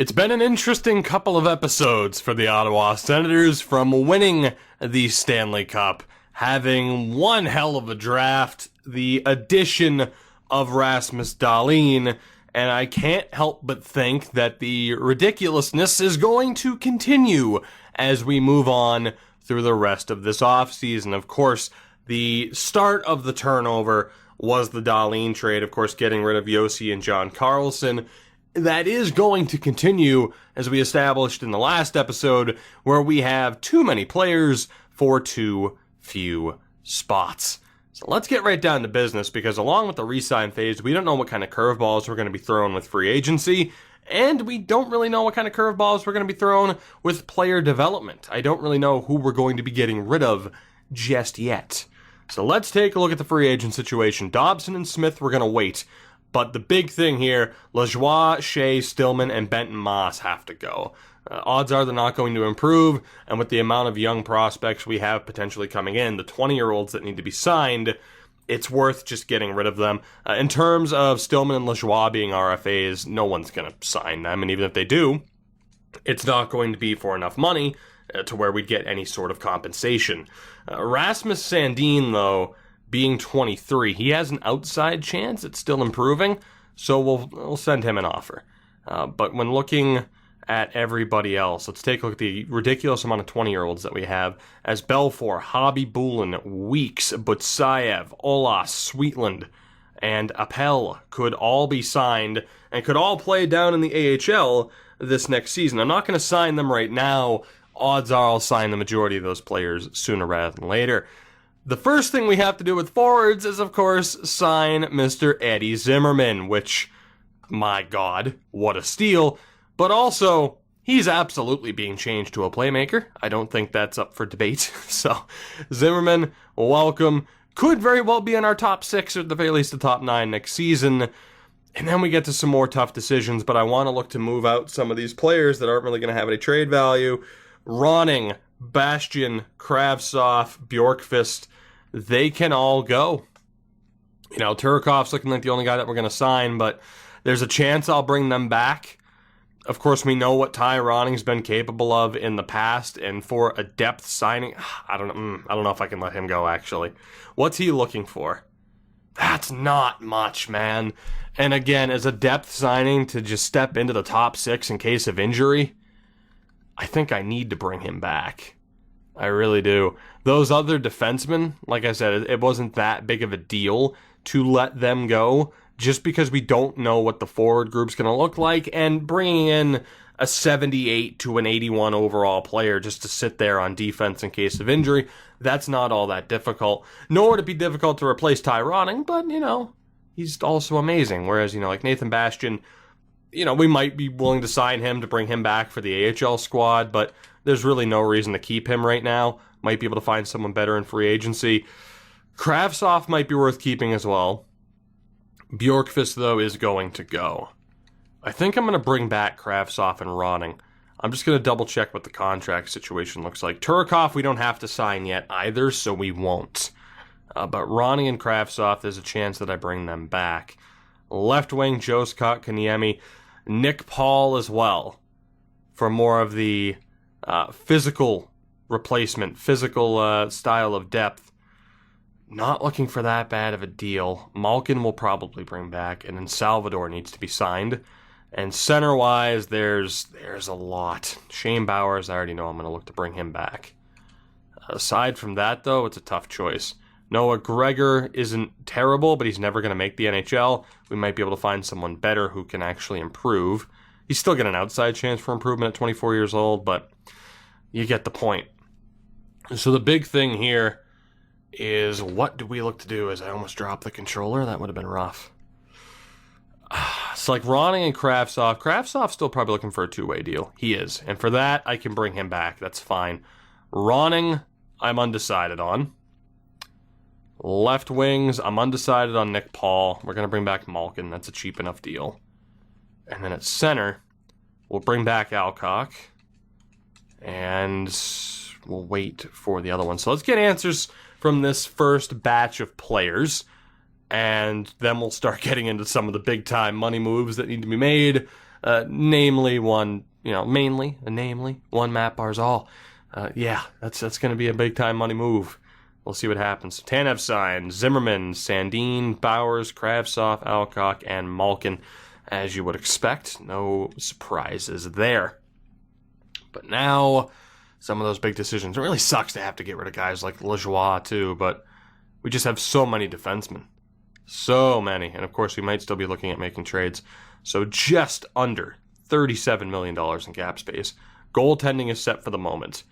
It's been an interesting couple of episodes for the Ottawa Senators, from winning the Stanley Cup, having one hell of a draft, the addition of Rasmus Dahlin, and I can't help but think that the ridiculousness is going to continue as we move on through the rest of this offseason. Of course, the start of the turnover was the Dahlin trade, of course, getting rid of Yossi and John Carlson. That is going to continue, as we established in the last episode, where we have too many players for too few spots. So let's get right down to business, because along with the re-sign phase, we don't know what kind of curveballs we're going to be throwing with free agency, and we don't really know what kind of curveballs we're going to be throwing with player development. I don't really know who we're going to be getting rid of just yet. So let's take a look at the free agent situation. Dobson and Smith, we're going to wait. But the big thing here, Lajoie, Shea, Stillman, and Benton Moss have to go. Odds are they're not going to improve, and with the amount of young prospects we have potentially coming in, the 20-year-olds that need to be signed, it's worth just getting rid of them. In terms of Stillman and Lajoie being RFAs, no one's going to sign them, and even if they do, it's not going to be for enough money to where we'd get any sort of compensation. Rasmus Sandin, though, being 23, he has an outside chance at still improving, so we'll send him an offer. But when looking at everybody else, let's take a look at the ridiculous amount of 20-year-olds that we have, as Belfour, Hobby Bulin, Weeks, Butsayev, Olas, Sweetland, and Appel could all be signed and could all play down in the AHL this next season. I'm not going to sign them right now. Odds are I'll sign the majority of those players sooner rather than later. The first thing we have to do with forwards is, of course, sign Mr. Eddie Zimmerman, which, my God, what a steal. But also, he's absolutely being changed to a playmaker. I don't think that's up for debate. So, Zimmerman, welcome. Could very well be in our top 6, or at the very least the top 9 next season. And then we get to some more tough decisions, but I want to look to move out some of these players that aren't really going to have any trade value. Ronning, Bastian, Kravtsov, Bjorkqvist, they can all go. You know, Turakov's looking like the only guy that we're going to sign, but there's a chance I'll bring them back. Of course, we know what Ty Ronning's been capable of in the past, and for a depth signing, I don't know if I can let him go, actually. What's he looking for? That's not much, man. And again, as a depth signing to just step into the top 6 in case of injury, I think I need to bring him back. I really do. Those other defensemen, like I said, it wasn't that big of a deal to let them go, just because we don't know what the forward group's going to look like, and bringing in a 78 to an 81 overall player just to sit there on defense in case of injury, that's not all that difficult. Nor would it be difficult to replace Ty Ronning, but, you know, he's also amazing. Whereas, you know, like Nathan Bastian, you know, we might be willing to sign him to bring him back for the AHL squad, but there's really no reason to keep him right now. Might be able to find someone better in free agency. Kravtsov might be worth keeping as well. Bjorkqvist, though, is going to go. I think I'm going to bring back Kravtsov and Ronning. I'm just going to double check what the contract situation looks like. Turakov, we don't have to sign yet either, so we won't. But Ronning and Kravtsov, there's a chance that I bring them back. Left wing, Joe Scott Kaniemi. Nick Paul as well, for more of the physical replacement, physical style of depth. Not looking for that bad of a deal. Malkin will probably bring back, and then Salvador needs to be signed. And center-wise, there's a lot. Shane Bowers, I already know I'm going to look to bring him back. Aside from that, though, it's a tough choice. Noah Gregor isn't terrible, but he's never going to make the NHL. We might be able to find someone better who can actually improve. He's still got an outside chance for improvement at 24 years old, but you get the point. So the big thing here is, what do we look to do? As I almost dropped the controller, that would have been rough. It's like Ronning and Kravtsov. Kravtsov's still probably looking for a two-way deal. He is. And for that, I can bring him back. That's fine. Ronning, I'm undecided on. Left wings, I'm undecided on Nick Paul. We're going to bring back Malkin. That's a cheap enough deal. And then at center, we'll bring back Alcock. And we'll wait for the other one. So let's get answers from this first batch of players. And then we'll start getting into some of the big-time money moves that need to be made. namely one Matt Barzal. Yeah, that's going to be a big-time money move. We'll see what happens. Tanev signed Zimmerman, Sandin, Bowers, Kravtsov, Alcock, and Malkin, as you would expect. No surprises there. But now, some of those big decisions. It really sucks to have to get rid of guys like Lajoie, too, but we just have so many defensemen. So many. And, of course, we might still be looking at making trades. So just under $37 million in cap space. Goaltending is set for the moment.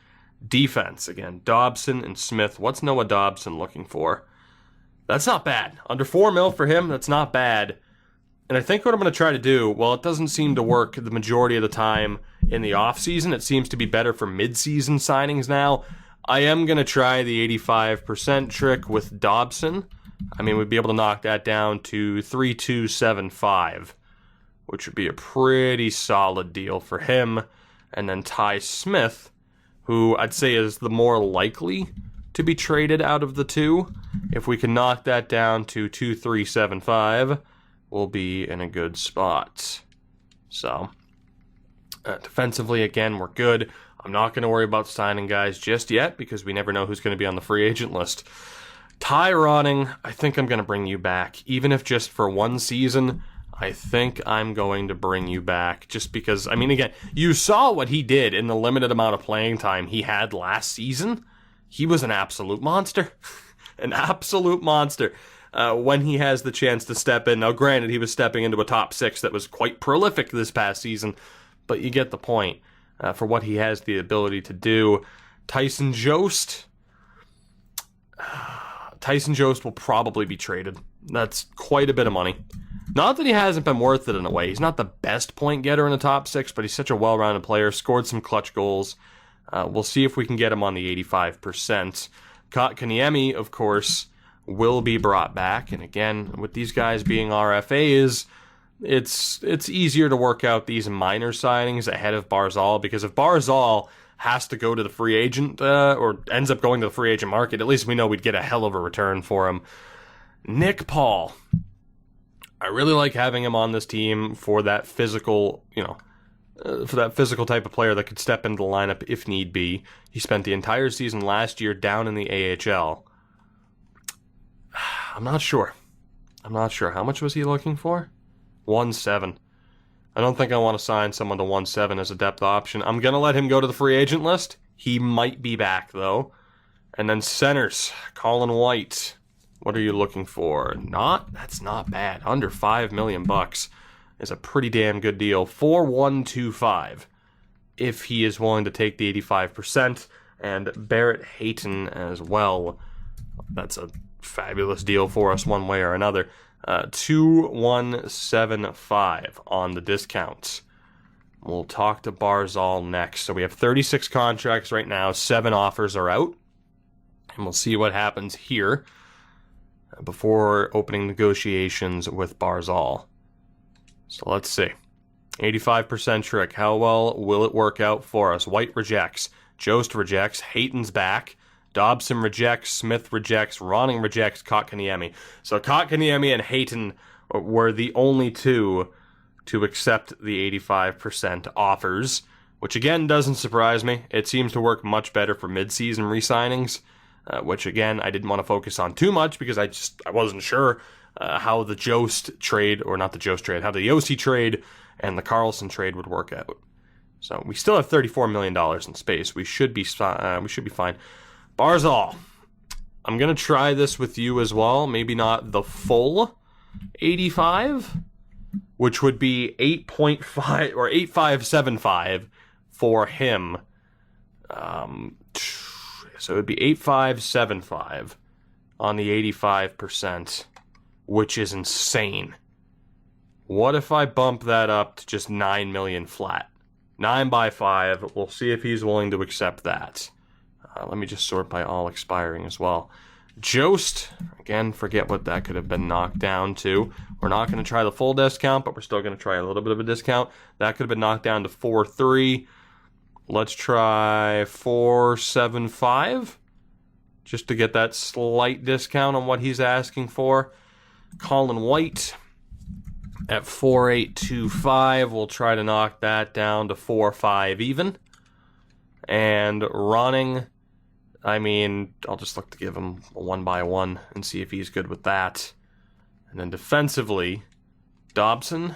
Defense, again, Dobson and Smith. What's Noah Dobson looking for? That's not bad. Under $4 million for him, that's not bad. And I think what I'm going to try to do, well, it doesn't seem to work the majority of the time in the offseason. It seems to be better for mid-season signings now. I am going to try the 85% trick with Dobson. I mean, we'd be able to knock that down to 3.275, which would be a pretty solid deal for him. And then Ty Smith, who I'd say is the more likely to be traded out of the two. If we can knock that down to 2.375, we'll be in a good spot. So, defensively, again, we're good. I'm not going to worry about signing guys just yet because we never know who's going to be on the free agent list. Ty Ronning, I think I'm going to bring you back. Even if just for one season, I think I'm going to bring you back. Just because, I mean, again, you saw what he did in the limited amount of playing time he had last season. He was an absolute monster. An absolute monster. When he has the chance to step in. Now, granted, he was stepping into a top six that was quite prolific this past season, but you get the point for what he has the ability to do. Tyson Jost. Tyson Jost will probably be traded. That's quite a bit of money. Not that he hasn't been worth it in a way. He's not the best point getter in the top six, but he's such a well-rounded player. Scored some clutch goals. We'll see if we can get him on the 85%. Kotkaniemi, of course, will be brought back. And again, with these guys being RFAs, it's easier to work out these minor signings ahead of Barzal, because if Barzal has to go to the free agent or ends up going to the free agent market, at least we know we'd get a hell of a return for him. Nick Paul. I really like having him on this team for that physical, for that physical type of player that could step into the lineup if need be. He spent the entire season last year down in the AHL. I'm not sure. How much was he looking for? 1.7. I don't think I want to sign someone to 1.7 as a depth option. I'm going to let him go to the free agent list. He might be back, though. And then centers, Colin White. What are you looking for? That's not bad. Under $5 million is a pretty damn good deal. 4.125 if he is willing to take the 85%. And Barrett Hayton as well. That's a fabulous deal for us one way or another. 2.175 on the discounts. We'll talk to Barzal next. So we have 36 contracts right now. 7 offers are out. And we'll see what happens here before opening negotiations with Barzal. So let's see. 85% trick. How well will it work out for us? White rejects. Jost rejects. Hayton's back. Dobson rejects. Smith rejects. Ronning rejects. Kotkaniemi. So Kotkaniemi and Hayton were the only two to accept the 85% offers, which again doesn't surprise me. It seems to work much better for mid-season re-signings. Which, again, I didn't want to focus on too much because I wasn't sure how the Jost trade, or not the Jost trade, how the Yossi trade and the Carlson trade would work out. So we still have $34 million in space. We should be fine. Barzal, I'm going to try this with you as well. Maybe not the full 85, which would be 8.5 or 8.575 for him. So it would be 8.575 on the 85%, which is insane. What if I bump that up to just 9 million flat? 9 by 5. We'll see if he's willing to accept that. Let me just sort by all expiring as well. Jost, again, forget what that could have been knocked down to. We're not going to try the full discount, but we're still going to try a little bit of a discount. That could have been knocked down to 4.3. Let's try 4.75, just to get that slight discount on what he's asking for. Colin White, at 4.825. We'll try to knock that down to 4.5 even. And running, I mean, I'll just look to give him a 1-by-1 and see if he's good with that. And then defensively, Dobson,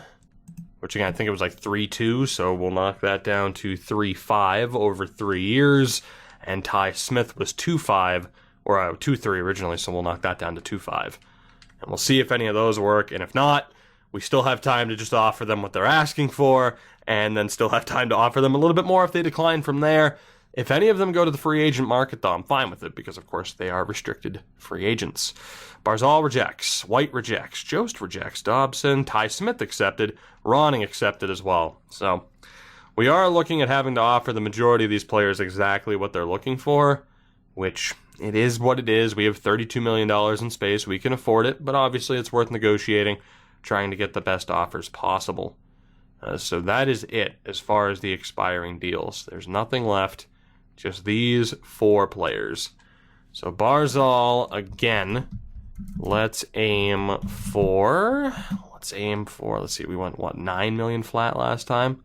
which again, I think it was like 3.2, so we'll knock that down to 3.5 over 3 years. And Ty Smith was 2.5, or 2.3 originally, so we'll knock that down to 2.5. And we'll see if any of those work, and if not, we still have time to just offer them what they're asking for, and then still have time to offer them a little bit more if they decline from there. If any of them go to the free agent market, though, I'm fine with it, because, of course, they are restricted free agents. Barzal rejects. White rejects. Jost rejects. Dobson. Ty Smith accepted. Ronning accepted as well. So, we are looking at having to offer the majority of these players exactly what they're looking for, which it is what it is. We have $32 million in space. We can afford it, but obviously it's worth negotiating, trying to get the best offers possible. So that is it as far as the expiring deals. There's nothing left. Just these 4 players. So Barzal, again, let's aim for, let's see, we went, 9 million flat last time?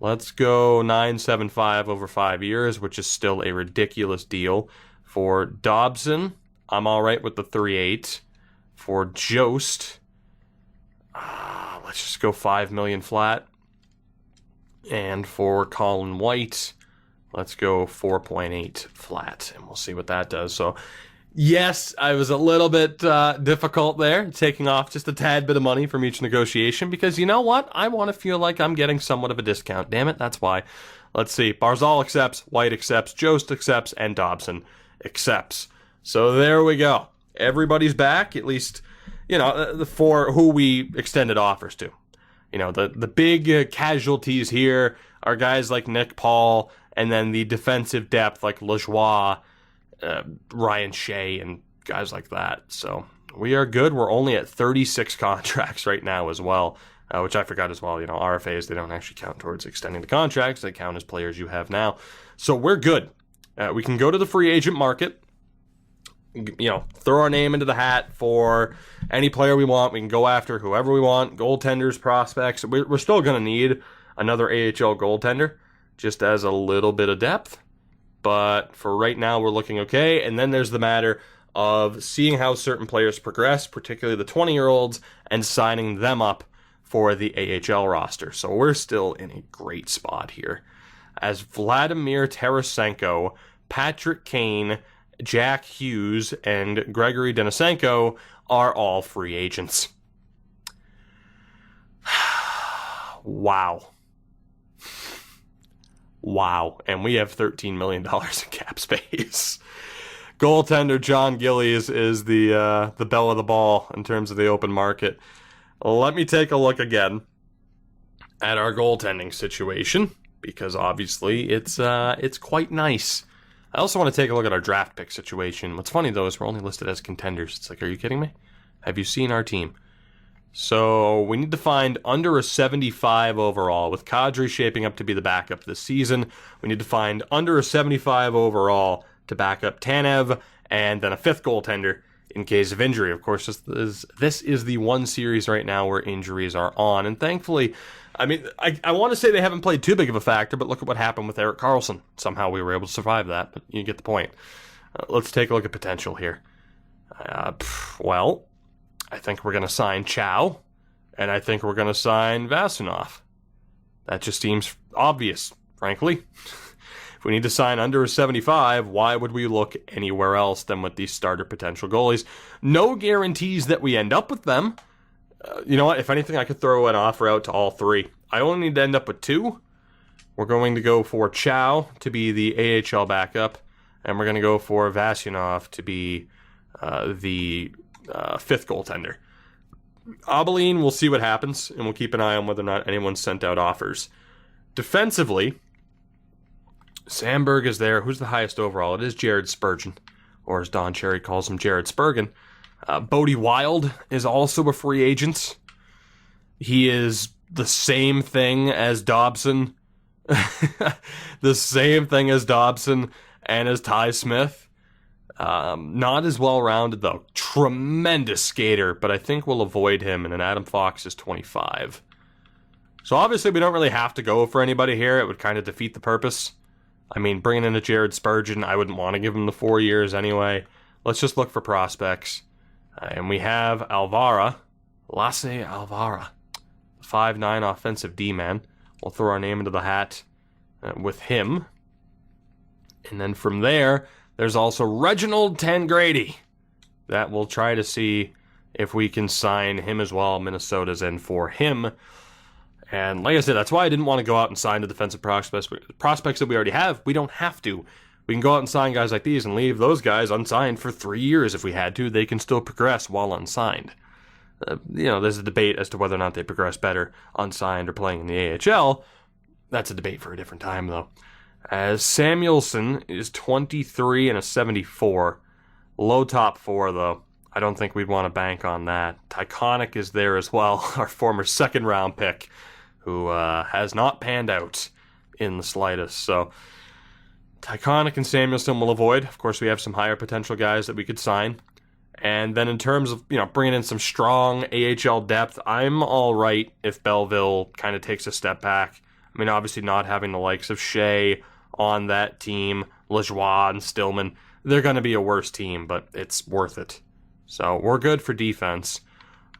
Let's go 9.75 over 5 years, which is still a ridiculous deal. For Dobson, I'm all right with the 3.8. For Jost, let's just go 5 million flat. And for Colin White, let's go 4.8 flat, and we'll see what that does. So, yes, I was a little bit difficult there, taking off just a tad bit of money from each negotiation, because you know what? I want to feel like I'm getting somewhat of a discount. Damn it, that's why. Let's see. Barzal accepts, White accepts, Jost accepts, and Dobson accepts. So there we go. Everybody's back, at least, for who we extended offers to. The big casualties here are guys like Nick Paul, and then the defensive depth like Lajoie, Ryan Shea, and guys like that. So we are good. We're only at 36 contracts right now as well, which I forgot as well. RFAs, they don't actually count towards extending the contracts. They count as players you have now. So we're good. We can go to the free agent market, throw our name into the hat for any player we want. We can go after whoever we want, goaltenders, prospects. We're still going to need another AHL goaltender, just as a little bit of depth. But for right now, we're looking okay. And then there's the matter of seeing how certain players progress, particularly the 20-year-olds, and signing them up for the AHL roster. So we're still in a great spot here. As Vladimir Tarasenko, Patrick Kane, Jack Hughes, and Gregory Denisenko are all free agents. Wow. Wow. And we have $13 million in cap space. Goaltender John Gillies is the belle of the ball in terms of the open market. Let me take a look again at our goaltending situation, because obviously it's quite nice. I also want to take a look at our draft pick situation. What's funny, though, is we're only listed as contenders. It's like, are you kidding me? Have you seen our team? So we need to find under a 75 overall. With Kadri shaping up to be the backup this season, we need to find under a 75 overall to back up Tanev, and then a 5th goaltender in case of injury. Of course, this is the one series right now where injuries are on, and thankfully, I want to say they haven't played too big of a factor, but look at what happened with Erik Karlsson. Somehow we were able to survive that, but you get the point. Let's take a look at potential here. Well, I think we're going to sign Chow, and I think we're going to sign Vasunov. That just seems obvious, frankly. If we need to sign under a 75, why would we look anywhere else than with these starter potential goalies? No guarantees that we end up with them. You know what? If anything, I could throw an offer out to all 3. I only need to end up with 2. We're going to go for Chow to be the AHL backup, and we're going to go for Vasunov to be the 5th goaltender. Abilene, we'll see what happens, and we'll keep an eye on whether or not anyone's sent out offers. Defensively, Sandberg is there. Who's the highest overall? It is Jared Spurgeon, or as Don Cherry calls him, Jared Spurgeon. Bodie Wild is also a free agent. He is the same thing as Dobson. The same thing as Dobson and as Ty Smith. Not as well-rounded, though. Tremendous skater, but I think we'll avoid him, and then Adam Fox is 25. So obviously we don't really have to go for anybody here. It would kind of defeat the purpose. I mean, bringing in a Jared Spurgeon, I wouldn't want to give him the 4 years anyway. Let's just look for prospects. And we have Lasse Alvara, 5'9" offensive D-man. We'll throw our name into the hat with him. And then from there, there's also Reginald Tangradi. That we'll try to see if we can sign him as well. Minnesota's in for him. And like I said, that's why I didn't want to go out and sign the defensive prospects. Prospects that we already have, we don't have to. We can go out and sign guys like these and leave those guys unsigned for 3 years if we had to. They can still progress while unsigned. There's a debate as to whether or not they progress better unsigned or playing in the AHL. That's a debate for a different time, though. As Samuelson is 23 and a 74. Low top 4, though. I don't think we'd want to bank on that. Tyconic is there as well, our former second-round pick, who has not panned out in the slightest. So Tyconic and Samuelson will avoid. Of course, we have some higher potential guys that we could sign. And then in terms of, bringing in some strong AHL depth, I'm all right if Belleville kind of takes a step back. I mean, obviously not having the likes of Shea on that team, Lajoie and Stillman, they're going to be a worse team, but it's worth it. So we're good for defense.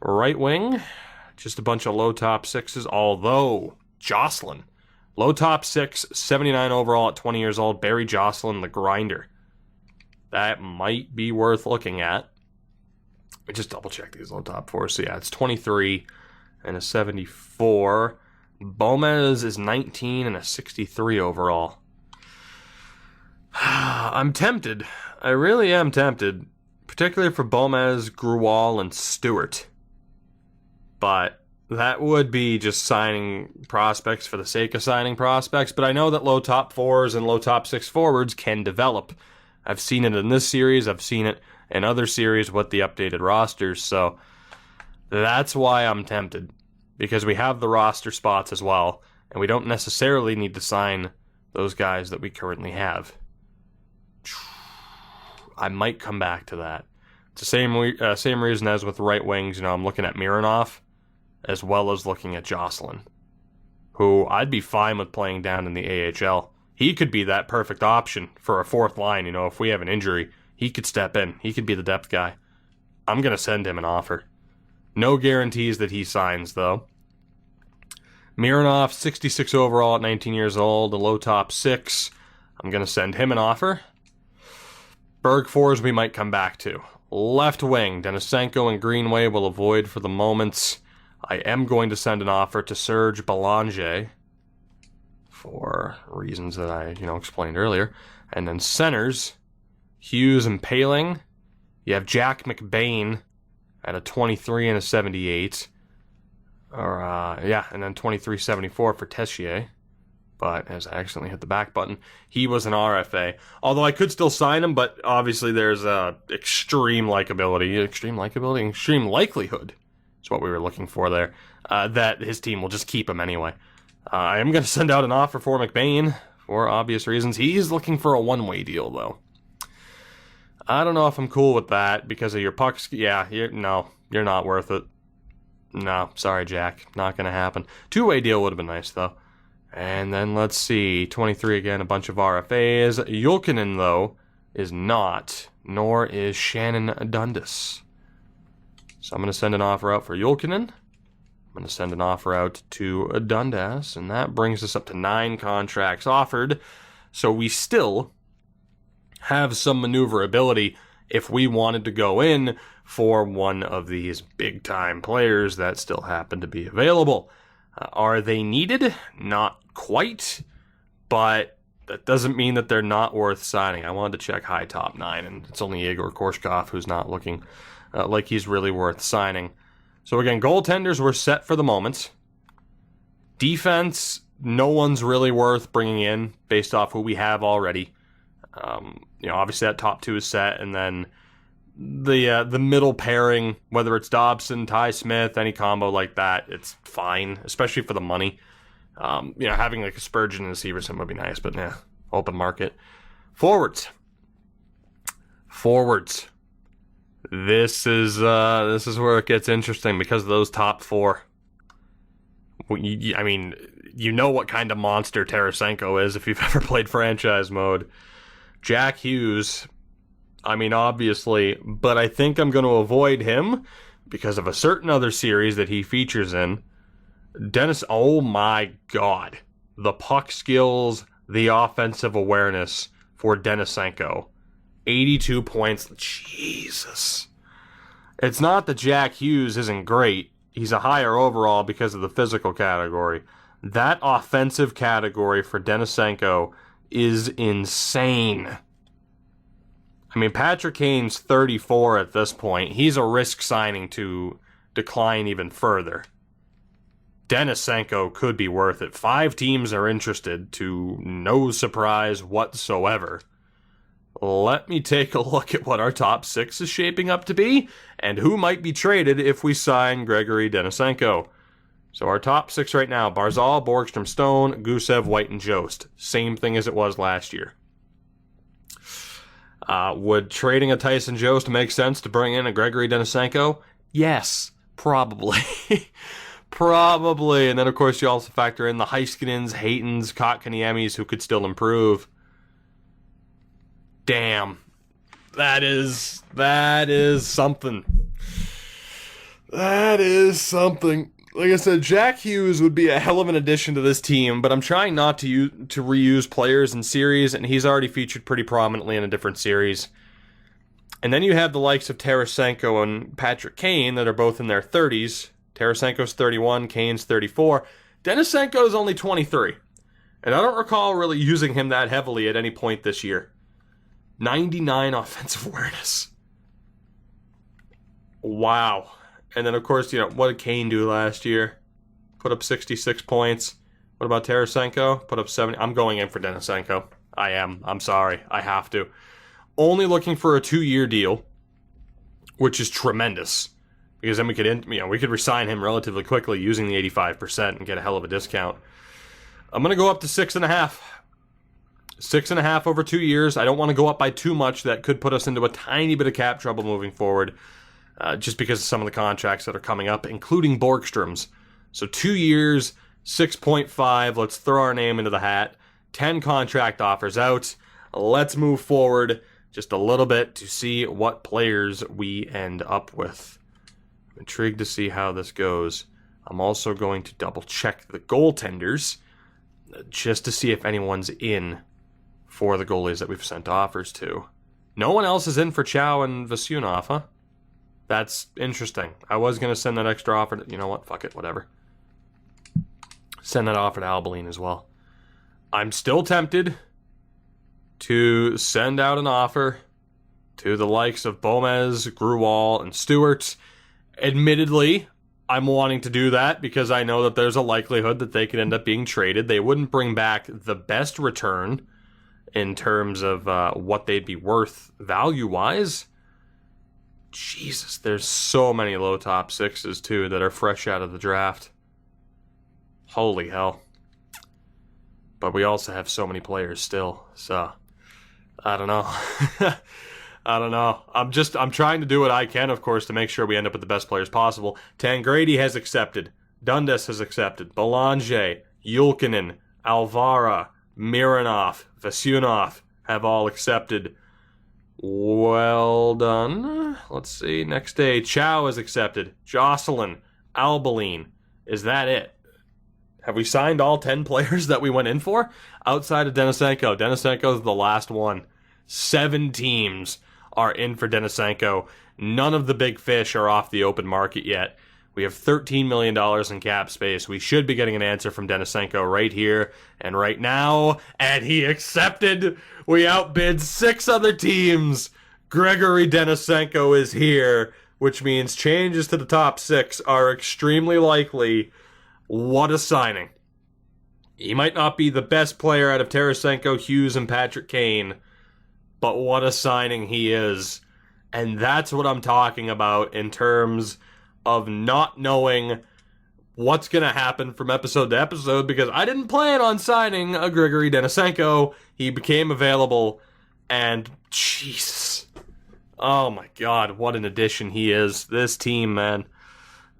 Right wing, just a bunch of low top 6s, although Jocelyn, low top 6, 79 overall at 20 years old, Barry Jocelyn, the grinder. That might be worth looking at. Let me just double check these low top 4s. So yeah, it's 23 and a 74. Bomez is 19 and a 63 overall. I'm tempted. I really am tempted. Particularly for Bomez, Gruwal, and Stewart. But that would be just signing prospects for the sake of signing prospects. But I know that low top 4s and low top 6 forwards can develop. I've seen it in this series. I've seen it in other series with the updated rosters. So that's why I'm tempted. Because we have the roster spots as well. And we don't necessarily need to sign those guys that we currently have. I might come back to that. It's the same reason as with right wings. I'm looking at Mironov as well as looking at Jocelyn, who I'd be fine with playing down in the AHL. He could be that perfect option for a fourth line. If we have an injury, he could step in. He could be the depth guy. I'm going to send him an offer. No guarantees that he signs, though. Mironov, 66 overall at 19 years old, a low top 6. I'm going to send him an offer. Berg 4s we might come back to. Left wing, Denisenko and Greenway will avoid for the moment. I am going to send an offer to Serge Belanger for reasons that I, explained earlier. And then centers, Hughes and Paling. You have Jack McBain at a 23 and a 78. And then 23-74 for Tessier. But as I accidentally hit the back button, he was an RFA. Although I could still sign him, but obviously there's extreme likelihood is what we were looking for there, that his team will just keep him anyway. I am going to send out an offer for McBain for obvious reasons. He's looking for a one-way deal, though. I don't know if I'm cool with that because of your pucks. Yeah, you're not worth it. No, sorry, Jack. Not going to happen. Two-way deal would have been nice, though. And then let's see, 23 again, a bunch of RFAs. Julkinen, though, is not, nor is Shannon Dundas. So I'm going to send an offer out for Julkinen. I'm going to send an offer out to Dundas, and that brings us up to 9 contracts offered. So we still have some maneuverability if we wanted to go in for one of these big-time players that still happen to be available. Are they needed? Not quite, but that doesn't mean that they're not worth signing. I wanted to check high top 9, and it's only Igor Korshkov who's not looking like he's really worth signing. So again, goaltenders were set for the moment. Defense, no one's really worth bringing in based off who we have already. Obviously that top 2 is set, and then the middle pairing, whether it's Dobson, Ty Smith, any combo like that, it's fine, especially for the money. Having like a Spurgeon and a Severson would be nice, but open market. Forwards. Forwards. This is where it gets interesting because of those top four. I mean, you know what kind of monster Tarasenko is if you've ever played franchise mode. Jack Hughes, I mean, obviously, but I think I'm going to avoid him because of a certain other series that he features in. Dennis, oh my God. The puck skills, the offensive awareness for Denisenko. 82 points. Jesus. It's not that Jack Hughes isn't great. He's a higher overall because of the physical category. That offensive category for Denisenko is insane. I mean, Patrick Kane's 34 at this point. He's a risk signing to decline even further. Denisenko could be worth it. 5 teams are interested, to no surprise whatsoever. Let me take a look at what our top 6 is shaping up to be, and who might be traded if we sign Gregory Denisenko. So our top 6 right now: Barzal, Borgstrom, Stone, Gusev, White, and Jost. Same thing as it was last year. Would trading a Tyson Jost make sense to bring in a Gregory Denisenko? Yes, probably. Probably. And then, of course, you also factor in the Heiskanens, Haytons, Kotkaniemis, who could still improve. Damn. That is something. That is something. Like I said, Jack Hughes would be a hell of an addition to this team, but I'm trying not to reuse players in series, and he's already featured pretty prominently in a different series. And then you have the likes of Tarasenko and Patrick Kane that are both in their 30s. Tarasenko's 31, Kane's 34. Denisenko is only 23. And I don't recall really using him that heavily at any point this year. 99 offensive awareness. Wow. And then, of course, what did Kane do last year? Put up 66 points. What about Tarasenko? Put up 70. I'm going in for Denisenko. I am. I'm sorry. I have to. Only looking for a 2-year deal, which is tremendous. Because then we could resign him relatively quickly using the 85% and get a hell of a discount. I'm going to go up to 6.5. 6.5 over 2 years. I don't want to go up by too much. That could put us into a tiny bit of cap trouble moving forward. Just because of some of the contracts that are coming up, including Borgstrom's. So 2 years, 6.5. Let's throw our name into the hat. 10 contract offers out. Let's move forward just a little bit to see what players we end up with. I'm intrigued to see how this goes. I'm also going to double check the goaltenders just to see if anyone's in for the goalies that we've sent offers to. No one else is in for Chow and Vasyunov, huh? That's interesting. I was going to send that extra offer to... You know what? Fuck it. Whatever. Send that offer to Albaline as well. I'm still tempted to send out an offer to the likes of Gomez, Gruwal, and Stewart. Admittedly, I'm wanting to do that because I know that there's a likelihood that they could end up being traded. They wouldn't bring back the best return in terms of what they'd be worth value-wise. Jesus, there's so many low top 6s, too, that are fresh out of the draft. Holy hell. But we also have so many players still, so I don't know. I don't know. I'm trying to do what I can, of course, to make sure we end up with the best players possible. Tangradi has accepted. Dundas has accepted. Belanger, Yulkinen, Alvara, Mironov, Vasyunov have all accepted. Well done. Let's see. Next day, Chow is accepted. Jocelyn, Albaline. Is that it? Have we signed all 10 players that we went in for? Outside of Denisenko. Denisenko is the last one. 7 teams are in for Denisenko. None of the big fish are off the open market yet. We have $13 million in cap space. We should be getting an answer from Denisenko right here and right now. And he accepted. We outbid 6 other teams. Gregory Denisenko is here, which means changes to the top 6 are extremely likely. What a signing. He might not be the best player out of Tarasenko, Hughes, and Patrick Kane, but what a signing he is. And that's what I'm talking about in terms of not knowing what's going to happen from episode to episode, because I didn't plan on signing a Gregory Denisenko. He became available, and Jesus. Oh my God, what an addition he is. This team, man.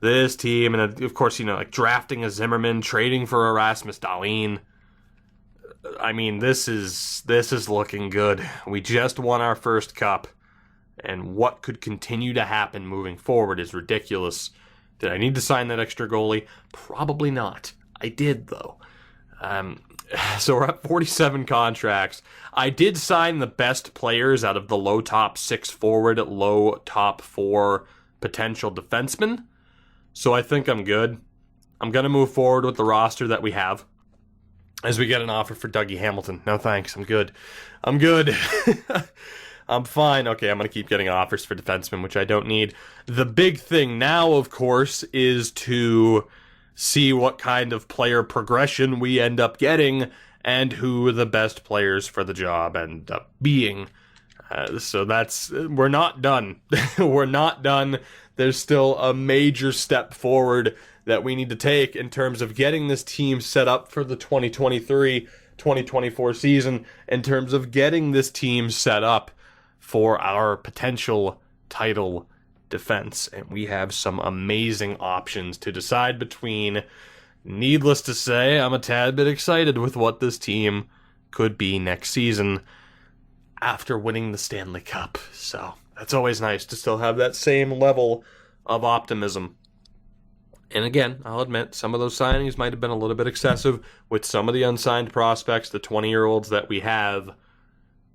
This team, and of course, like drafting a Zimmerman, trading for Erasmus Dahlin. I mean, this is looking good. We just won our first cup, and what could continue to happen moving forward is ridiculous. Did I need to sign that extra goalie? Probably not. I did, though. So we're at 47 contracts. I did sign the best players out of the low top 6 forward, low top 4 potential defensemen. So I think I'm good. I'm going to move forward with the roster that we have as we get an offer for Dougie Hamilton. No thanks, I'm good. I'm good. I'm fine. Okay, I'm going to keep getting offers for defensemen, which I don't need. The big thing now, of course, is to see what kind of player progression we end up getting and who the best players for the job end up being. So we're not done. We're not done. There's still a major step forward that we need to take in terms of getting this team set up for the 2023-2024 season, in terms of getting this team set up for our potential title defense. And we have some amazing options to decide between. Needless to say, I'm a tad bit excited with what this team could be next season after winning the Stanley Cup. So that's always nice to still have that same level of optimism. And again, I'll admit, some of those signings might have been a little bit excessive with some of the unsigned prospects, the 20-year-olds that we have.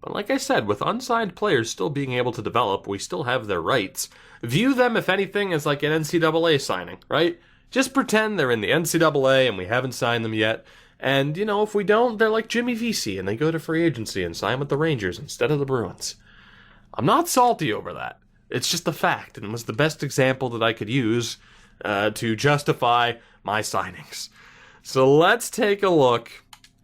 But like I said, with unsigned players still being able to develop, we still have their rights. View them, if anything, as like an NCAA signing, right? Just pretend they're in the NCAA and we haven't signed them yet. And, if we don't, they're like Jimmy Vesey and they go to free agency and sign with the Rangers instead of the Bruins. I'm not salty over that. It's just a fact, and it was the best example that I could use to justify my signings. So let's take a look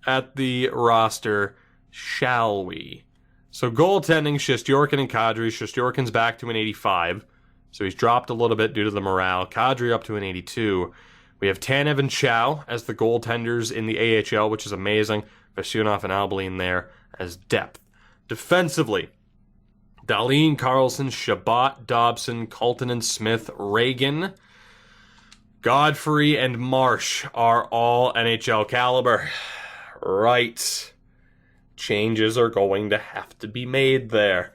at the roster, shall we? So goaltending, Shesterkin and Kadri. Shesterkin's back to an 85, so he's dropped a little bit due to the morale. Kadri up to an 82. We have Tanev and Chow as the goaltenders in the AHL, which is amazing. Vasyunov and Albalin there as depth. Defensively, Dahlin, Carlson, Shabbat, Dobson, Colton, Smith, Reagan, Godfrey, and Marsh are all NHL caliber. Right. Changes are going to have to be made there.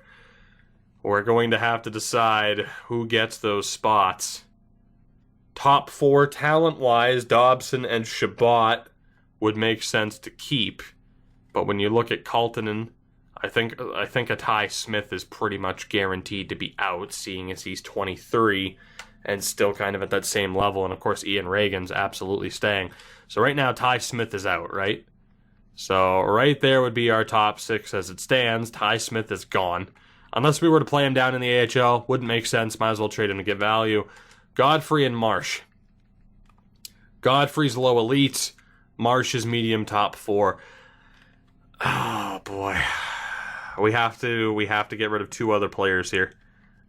We're going to have to decide who gets those spots. Top 4 talent-wise, Dobson and Shabbat would make sense to keep. But when you look at Colton, I think a Ty Smith is pretty much guaranteed to be out, seeing as he's 23 and still kind of at that same level. And of course, Ian Reagan's absolutely staying. So right now, Ty Smith is out, right? So right there would be our top 6 as it stands. Ty Smith is gone. Unless we were to play him down in the AHL, wouldn't make sense. Might as well trade him to get value. Godfrey and Marsh. Godfrey's low elite. Marsh is medium top 4. Oh boy. We have to get rid of 2 other players here.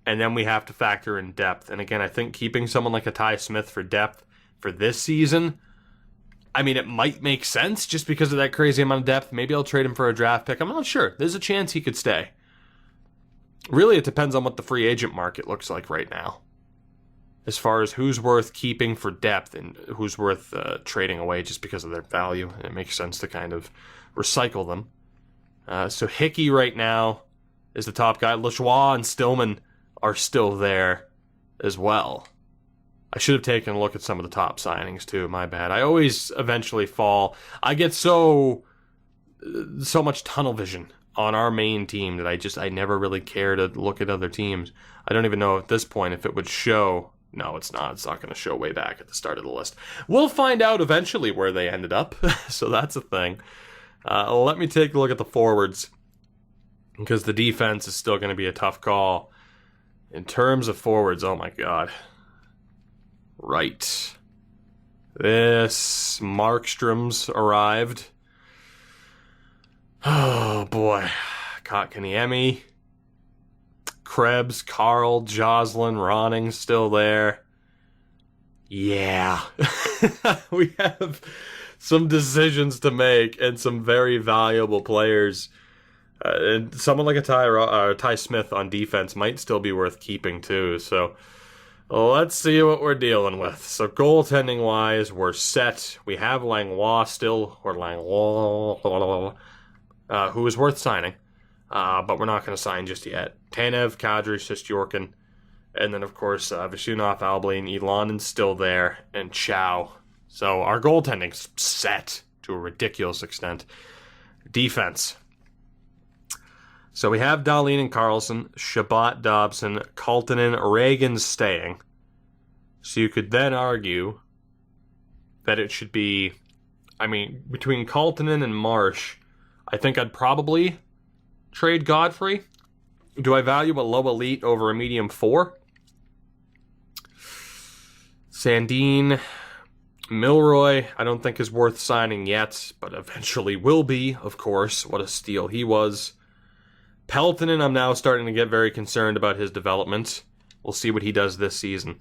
And then we have to factor in depth. And again, I think keeping someone like a Ty Smith for depth for this season, I mean, it might make sense just because of that crazy amount of depth. Maybe I'll trade him for a draft pick. I'm not sure. There's a chance he could stay. Really, it depends on what the free agent market looks like right now, as far as who's worth keeping for depth and who's worth trading away just because of their value. And it makes sense to kind of recycle them. So Hickey right now is the top guy. Lajoie and Stillman are still there as well. I should have taken a look at some of the top signings too. My bad. I always eventually fall. I get so much tunnel vision on our main team that I never really care to look at other teams. I don't even know at this point if it would show. No, it's not. It's not going to show way back at the start of the list. We'll find out eventually where they ended up. So that's a thing. Let me take a look at the forwards, because the defense is still going to be a tough call. In terms of forwards, oh my god. Right. This Markstrom's arrived. Oh boy. Kotkaniemi, Krebs, Carl, Jocelyn, Ronning still there. Yeah. We have some decisions to make and some very valuable players And someone like a Ty Smith on defense might still be worth keeping too. So let's see what we're dealing with. So goaltending-wise, we're set. We have Langlois still, or Langlois, who is worth signing. But we're not going to sign just yet. Tanev, Kadri, Sjostjorkin, and then, of course, Vishunov, Alblin, Elanen's still there, and Chow. So our goaltending's set to a ridiculous extent. Defense. So we have Dahlin and Carlson, Shabbat, Dobson, Kaltonen, Reagan's staying. So you could then argue that it should be, between Kaltonen and Marsh, I think I'd probably trade Godfrey. Do I value a low elite over a medium 4? Sandin, Milroy, I don't think is worth signing yet, but eventually will be, of course. What a steal he was. Peltonen, I'm now starting to get very concerned about his development. We'll see what he does this season.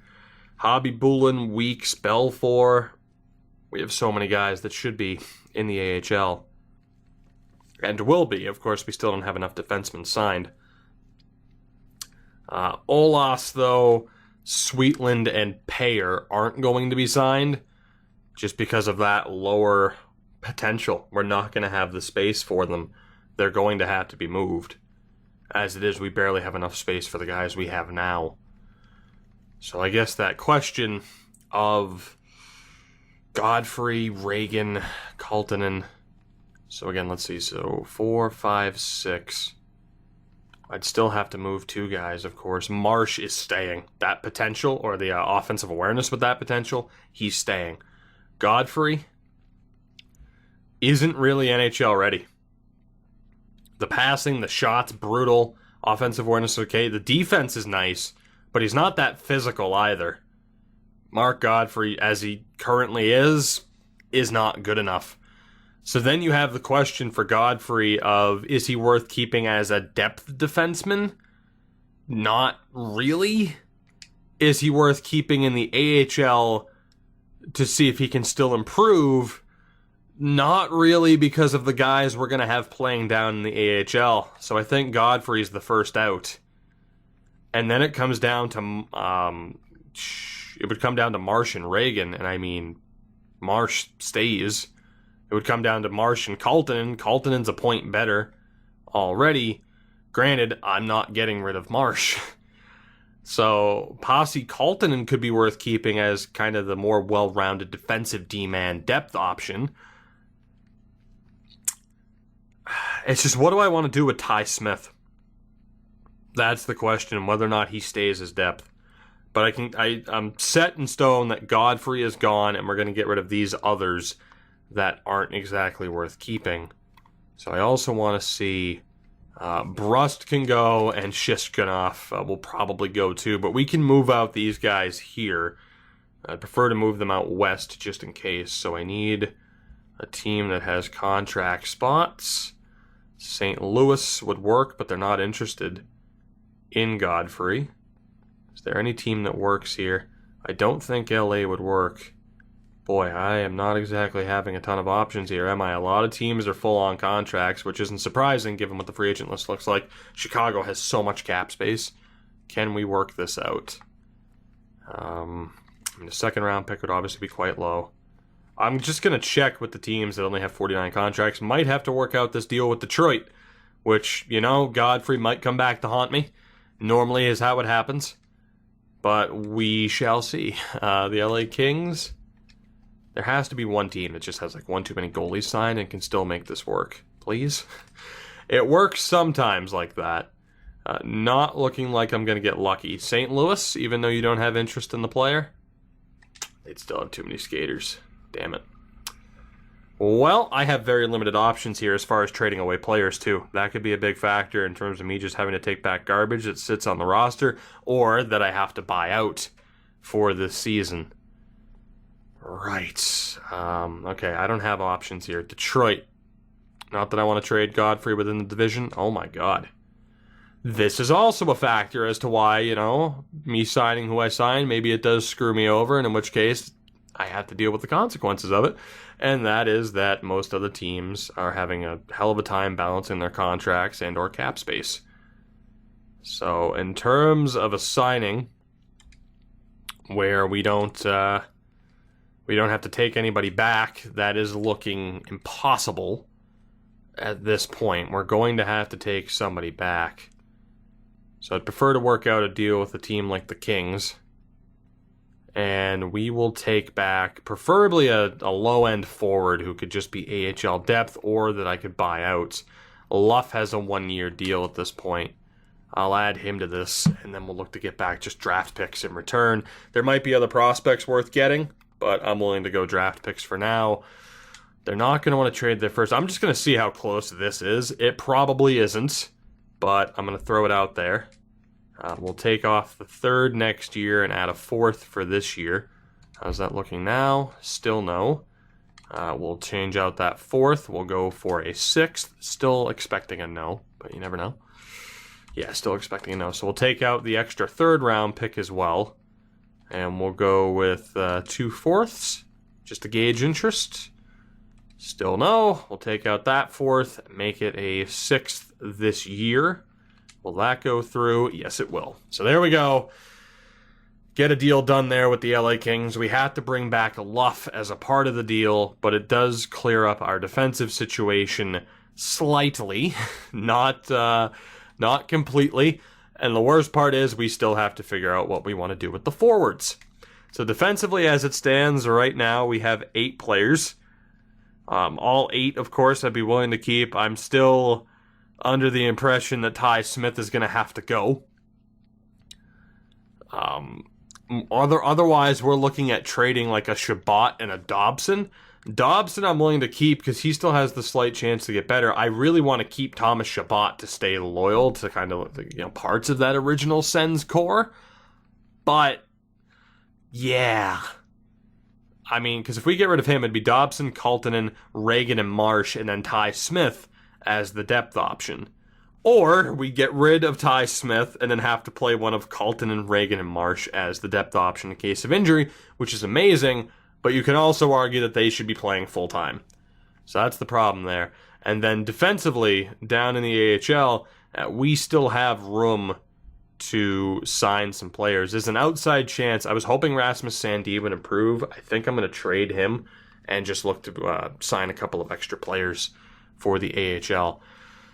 Hobby Bullen, Weeks, Belfour. We have so many guys that should be in the AHL. And will be. Of course, we still don't have enough defensemen signed. Olas, though, Sweetland, and Payer aren't going to be signed just because of that lower potential. We're not going to have the space for them. They're going to have to be moved. As it is, we barely have enough space for the guys we have now. So I guess that question of Godfrey, Reagan, Kaltonen. So again, let's see. So 4, 5, 6. I'd still have to move 2 guys, of course. Marsh is staying. That potential, or the offensive awareness with that potential, he's staying. Godfrey isn't really NHL ready. The passing, the shots, brutal. Offensive awareness, okay. The defense is nice, but he's not that physical either. Mark Godfrey, as he currently is not good enough. So then you have the question for Godfrey of, is he worth keeping as a depth defenseman? Not really. Is he worth keeping in the AHL to see if he can still improve? Not really, because of the guys we're going to have playing down in the AHL. So I think Godfrey's the first out. And then it comes down to, it would come down to Marsh and Reagan. And Marsh stays. It would come down to Marsh and Kaltonen. Kaltonen's a point better already. Granted, I'm not getting rid of Marsh. So, Posse Kaltonen could be worth keeping as kind of the more well-rounded defensive D-man depth option. It's just, what do I want to do with Ty Smith? That's the question, whether or not he stays as depth. But I'm set in stone that Godfrey is gone, and we're going to get rid of these others that aren't exactly worth keeping. So I also want to see Brust can go, and Shishkinov will probably go too, but we can move out these guys here. I'd prefer to move them out west just in case. So I need a team that has contract spots. St. Louis would work, but they're not interested in Godfrey. Is there any team that works here? I don't think LA would work. Boy, I am not exactly having a ton of options here, am I? A lot of teams are full on contracts, which isn't surprising given what the free agent list looks like. Chicago has so much cap space. Can we work this out? The second round pick would obviously be quite low. I'm just going to check with the teams that only have 49 contracts. Might have to work out this deal with Detroit, which, Godfrey might come back to haunt me. Normally is how it happens. But we shall see. The LA Kings, there has to be one team that just has one too many goalies signed and can still make this work. Please? It works sometimes like that. Not looking like I'm going to get lucky. St. Louis, even though you don't have interest in the player, they'd still have too many skaters. Damn it. Well, I have very limited options here as far as trading away players, too. That could be a big factor in terms of me just having to take back garbage that sits on the roster, or that I have to buy out for this season. Right. Okay, I don't have options here. Detroit. Not that I want to trade Godfrey within the division. Oh my god. This is also a factor as to why, me signing who I sign, maybe it does screw me over, and in which case, I have to deal with the consequences of it. And that is that most other teams are having a hell of a time balancing their contracts and or cap space. So in terms of a signing where we don't have to take anybody back, that is looking impossible at this point. We're going to have to take somebody back. So I'd prefer to work out a deal with a team like the Kings. And we will take back preferably a low-end forward who could just be AHL depth or that I could buy out. Luff has a 1-year deal at this point. I'll add him to this, and then we'll look to get back just draft picks in return. There might be other prospects worth getting, but I'm willing to go draft picks for now. They're not going to want to trade their first. I'm just going to see how close this is. It probably isn't, but I'm going to throw it out there. We'll take off the 3rd next year and add a 4th for this year. How's that looking now? Still no. We'll change out that 4th. We'll go for a 6th. Still expecting a no, but you never know. Yeah, still expecting a no. So we'll take out the extra 3rd round pick as well. And we'll go with 2 4ths just to gauge interest. Still no. We'll take out that 4th, make it a 6th this year. Will that go through? Yes, it will. So there we go. Get a deal done there with the LA Kings. We have to bring back Luff as a part of the deal, but it does clear up our defensive situation slightly, not completely. And the worst part is we still have to figure out what we want to do with the forwards. So defensively, as it stands right now, we have 8 players. All 8, of course, I'd be willing to keep. I'm still under the impression that Ty Smith is going to have to go. Otherwise, we're looking at trading like a Shabbat and a Dobson. Dobson I'm willing to keep because he still has the slight chance to get better. I really want to keep Thomas Shabbat to stay loyal to kind of parts of that original Sens core. But, yeah. I mean, because if we get rid of him, it'd be Dobson, Kaltonen, Reagan, and Marsh, and then Ty Smith as the depth option. Or we get rid of Ty Smith and then have to play one of Kaltonen, Reagan, and Marsh as the depth option in case of injury, which is amazing, but you can also argue that they should be playing full-time. So that's the problem there. And then defensively, down in the AHL, we still have room to sign some players. There's an outside chance. I was hoping Rasmus Sandin would improve. I think I'm going to trade him and just look to sign a couple of extra players for the AHL.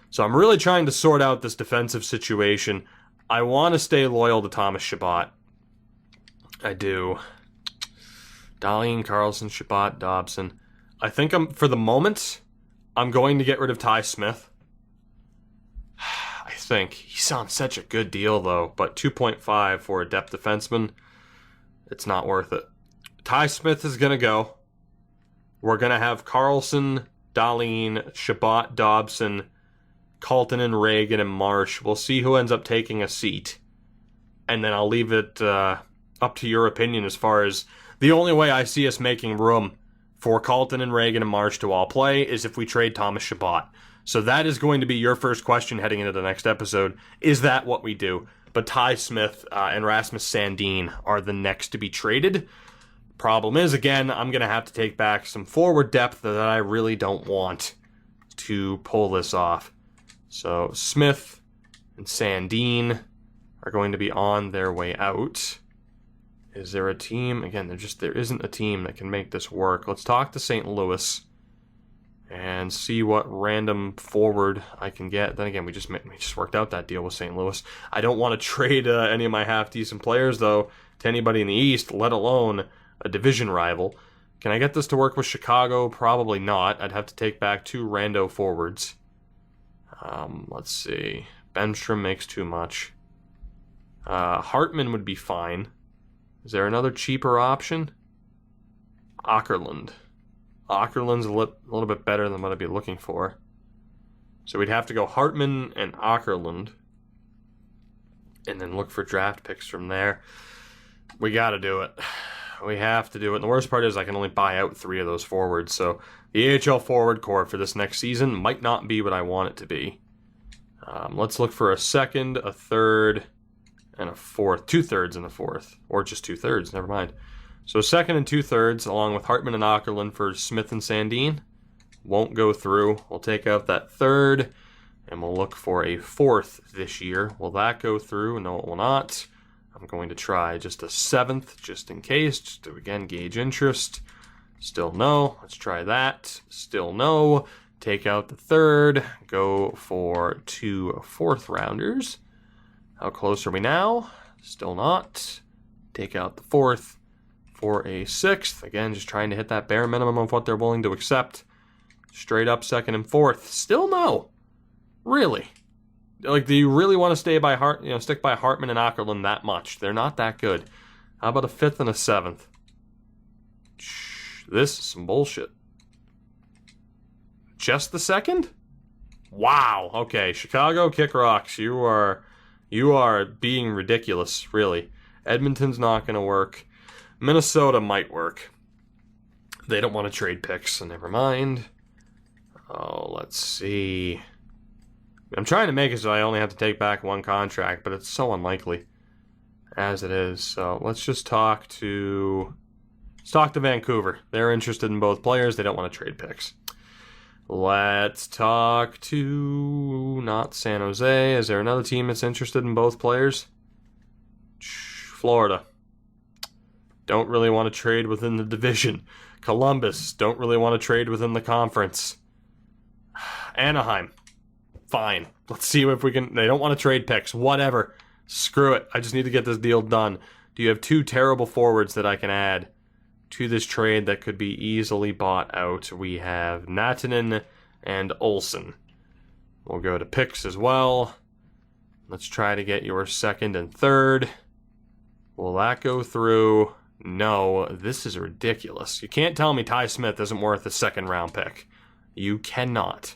So I'm really trying to sort out this defensive situation. I want to stay loyal to Thomas Shabbat. I do. Dahlin, Carlson, Shabbat, Dobson. I think for the moment, I'm going to get rid of Ty Smith. I think. He's on such a good deal, though. But 2.5 for a depth defenseman, it's not worth it. Ty Smith is going to go. We're going to have Carlson, Dahlin, Shabbat, Dobson, Kaltonen, Reagan, and Marsh. We'll see who ends up taking a seat. And then I'll leave it up to your opinion as far as the only way I see us making room for Kaltonen, Reagan, and Marsh to all play is if we trade Thomas Shabbat. So that is going to be your first question heading into the next episode. Is that what we do? But Ty Smith and Rasmus Sandin are the next to be traded. Problem is, again, I'm going to have to take back some forward depth that I really don't want to pull this off. So Smith and Sandin are going to be on their way out. Is there a team? Again, there isn't a team that can make this work. Let's talk to St. Louis and see what random forward I can get. Then again, we just worked out that deal with St. Louis. I don't want to trade any of my half-decent players, though, to anybody in the East, let alone a division rival. Can I get this to work with Chicago? Probably not. I'd have to take back 2 rando forwards. Let's see. Benstrom makes too much. Hartman would be fine. Is there another cheaper option? Åkerlund. Åkerlund's a little bit better than what I'd be looking for. So we'd have to go Hartman and Åkerlund. And then look for draft picks from there. We gotta do it. We have to do it. And the worst part is I can only buy out 3 of those forwards. So the AHL forward core for this next season might not be what I want it to be. Let's look for a 2nd, a 3rd, and a 4th. 2/3 and a 4th. Or just 2/3, never mind. So second and 2/3, along with Hartman and Ackerlund for Smith and Sandin, won't go through. We'll take out that third, and we'll look for a fourth this year. Will that go through? No, it will not. I'm going to try just a seventh, just in case, just to, again, gauge interest. Still no. Let's try that. Still no. Take out the third. Go for 2 fourth-rounders. How close are we now? Still not. Take out the fourth for a sixth. Again, just trying to hit that bare minimum of what they're willing to accept. Straight up second and fourth. Still no. Really? Like, do you really want to stick by Hartman and Ackerlund that much? They're not that good. How about a fifth and a seventh? This is some bullshit. Just the second? Wow. Okay, Chicago Kick Rocks. You are being ridiculous, really. Edmonton's not going to work. Minnesota might work. They don't want to trade picks, so never mind. Oh, let's see. I'm trying to make it so I only have to take back one contract, but it's so unlikely as it is. So let's just talk to Vancouver. They're interested in both players. They don't want to trade picks. Let's talk to not San Jose. Is there another team that's interested in both players? Florida. Don't really want to trade within the division. Columbus. Don't really want to trade within the conference. Anaheim. Fine. Let's see if we can... They don't want to trade picks. Whatever. Screw it. I just need to get this deal done. Do you have 2 terrible forwards that I can add to this trade that could be easily bought out? We have Natanen and Olsen. We'll go to picks as well. Let's try to get your second and third. Will that go through? No. This is ridiculous. You can't tell me Ty Smith isn't worth a second round pick. You cannot.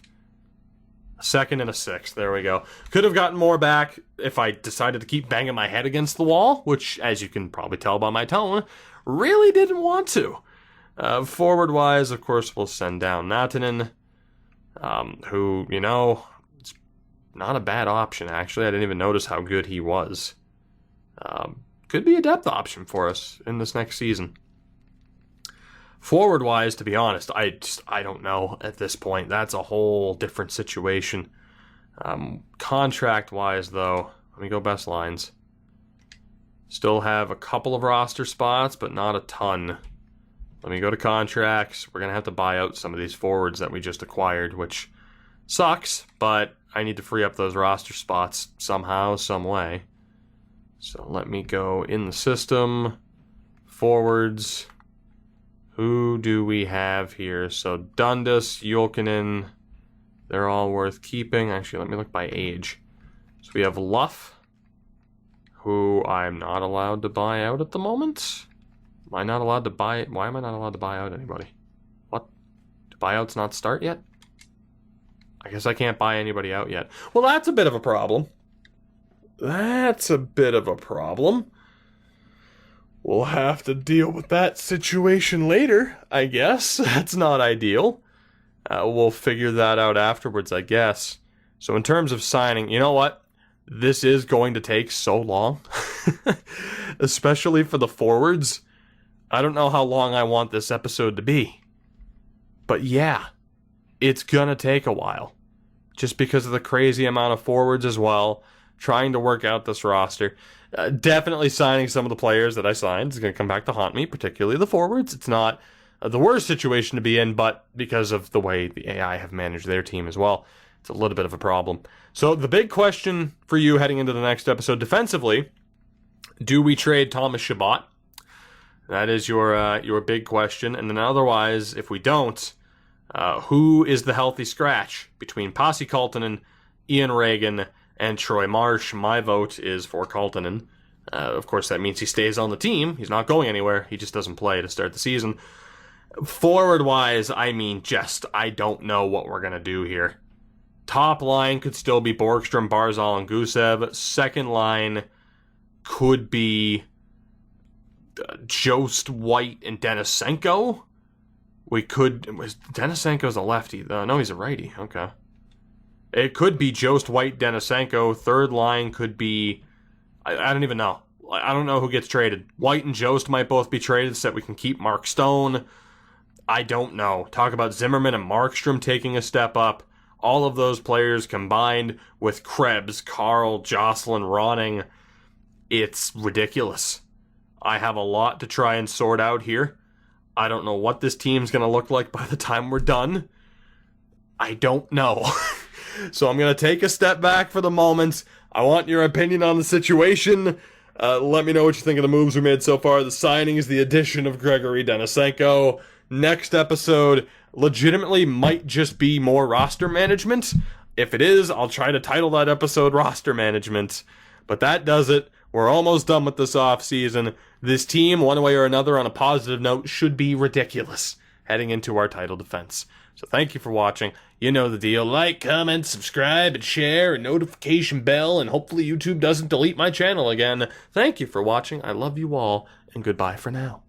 A second and a sixth. There we go. Could have gotten more back if I decided to keep banging my head against the wall, which, as you can probably tell by my tone, really didn't want to. Forward-wise, of course, we'll send down Natanen, who, it's not a bad option, actually. I didn't even notice how good he was. Could be a depth option for us in this next season. Forward-wise, to be honest, I don't know at this point. That's a whole different situation. Contract-wise, though, let me go best lines. Still have a couple of roster spots, but not a ton. Let me go to contracts. We're going to have to buy out some of these forwards that we just acquired, which sucks, but I need to free up those roster spots somehow, some way. So let me go in the system. Forwards. Who do we have here? So Dundas, Jokinen, they're all worth keeping. Actually, let me look by age. So we have Luff, who I'm not allowed to buy out at the moment. Am I not allowed to buy? Why am I not allowed to buy out anybody? What? Do buyouts not start yet? I guess I can't buy anybody out yet. Well, that's a bit of a problem. That's a bit of a problem. We'll have to deal with that situation later, I guess. That's not ideal. We'll figure that out afterwards, I guess. So in terms of signing, you know what? This is going to take so long. Especially for the forwards. I don't know how long I want this episode to be. But yeah, it's going to take a while. Just because of the crazy amount of forwards as well. Trying to work out this roster. Definitely signing some of the players that I signed is going to come back to haunt me, particularly the forwards. It's not the worst situation to be in, but because of the way the AI have managed their team as well, it's a little bit of a problem. So the big question for you heading into the next episode defensively, do we trade Thomas Chabot? That is your big question. And then otherwise, if we don't, who is the healthy scratch between Pasi Kaltonen, Ian Reagan, and Troy Marsh? My vote is for Kaltonen. Of course, that means he stays on the team. He's not going anywhere. He just doesn't play to start the season. Forward-wise, I don't know what we're going to do here. Top line could still be Borgstrom, Barzal, and Gusev. Second line could be Jost, White, and Denisenko. Denisenko's a lefty. No, he's a righty. Okay. It could be Jost, White, Denisenko. Third line could be... I don't even know. I don't know who gets traded. White and Jost might both be traded so that we can keep Mark Stone. I don't know. Talk about Zimmerman and Markstrom taking a step up. All of those players combined with Krebs, Carl, Jocelyn, Ronning. It's ridiculous. I have a lot to try and sort out here. I don't know what this team's going to look like by the time we're done. I don't know. So I'm going to take a step back for the moment. I want your opinion on the situation. Let me know what you think of the moves we made so far. The signings, the addition of Gregory Denisenko. Next episode legitimately might just be more roster management. If it is, I'll try to title that episode Roster Management. But that does it. We're almost done with this offseason. This team, one way or another, on a positive note, should be ridiculous heading into our title defense. So thank you for watching. You know the deal. Like, comment, subscribe, and share, and notification bell, and hopefully YouTube doesn't delete my channel again. Thank you for watching. I love you all, and goodbye for now.